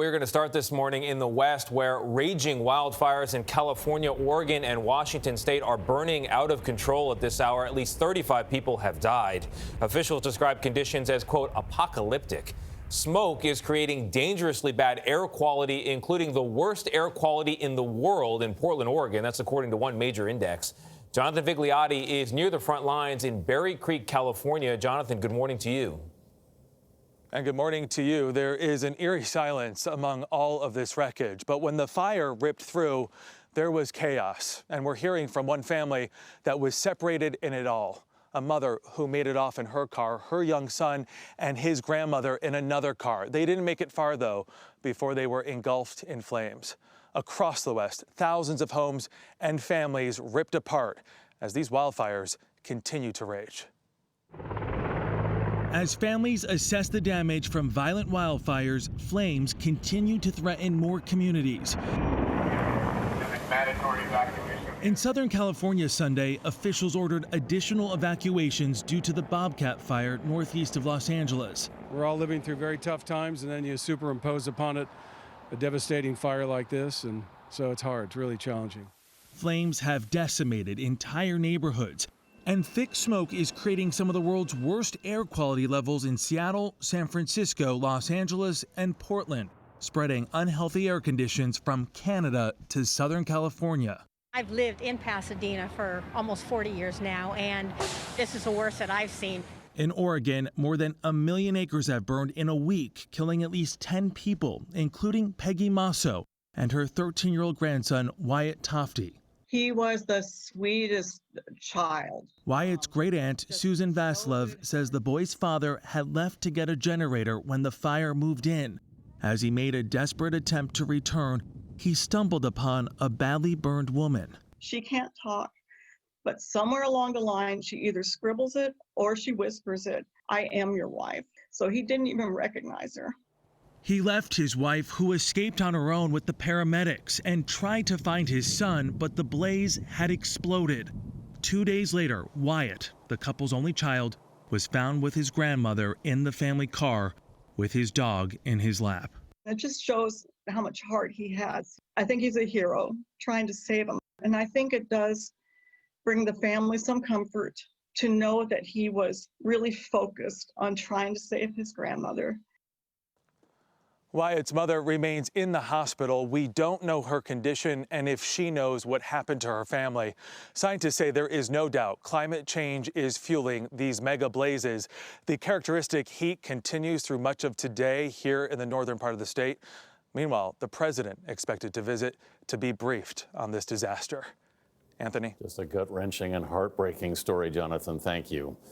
We're going to start this morning in the West, where raging wildfires in California, Oregon, and Washington state are burning out of control at this hour. At least 35 people have died. Officials describe conditions as, quote, apocalyptic. Smoke is creating dangerously bad air quality, including the worst air quality in the world in Portland, Oregon. That's according to one major index. Jonathan Vigliotti is near the front lines in Berry Creek, California. Jonathan, good morning to you. And good morning to you. There is an eerie silence among all of this wreckage. But when the fire ripped through, there was chaos. And we're hearing from one family that was separated in it all. A mother who made it off in her car, her young son, and his grandmother in another car. They didn't make it far, though, before they were engulfed in flames. Across the West, thousands of homes and families ripped apart as these wildfires continue to rage. As families assess the damage from violent wildfires, flames continue to threaten more communities. In Southern California Sunday, officials ordered additional evacuations due to the Bobcat fire northeast of Los Angeles. We're all living through very tough times, and then you superimpose upon it a devastating fire like this, and so it's hard. It's really challenging. Flames have decimated entire neighborhoods, and thick smoke is creating some of the world's worst air quality levels in Seattle, San Francisco, Los Angeles, and Portland, spreading unhealthy air conditions from Canada to Southern California. I've lived in Pasadena for almost 40 years now, and this is the worst that I've seen. In Oregon, more than 1 million acres have burned in a week, killing at least 10 people, including Peggy Masso and her 13-year-old grandson, Wyatt Tofty. He was the sweetest child. Wyatt's great-aunt, Susan Vaslov, says the boy's father had left to get a generator when the fire moved in. As he made a desperate attempt to return, he stumbled upon a badly burned woman. She can't talk, but somewhere along the line, she either scribbles it or she whispers it, "I am your wife." So he didn't even recognize her. He left his wife, who escaped on her own with the paramedics, and tried to find his son, but the blaze had exploded. 2 days later, Wyatt, the couple's only child, was found with his grandmother in the family car with his dog in his lap. It just shows how much heart he has. I think he's a hero trying to save him. And I think it does bring the family some comfort to know that he was really focused on trying to save his grandmother. Wyatt's mother remains in the hospital. We don't know her condition and if she knows what happened to her family. Scientists say there is no doubt climate change is fueling these mega blazes. The characteristic heat continues through much of today here in the northern part of the state. Meanwhile, the president expected to visit to be briefed on this disaster. Anthony? Just a gut-wrenching and heartbreaking story, Jonathan. Thank you.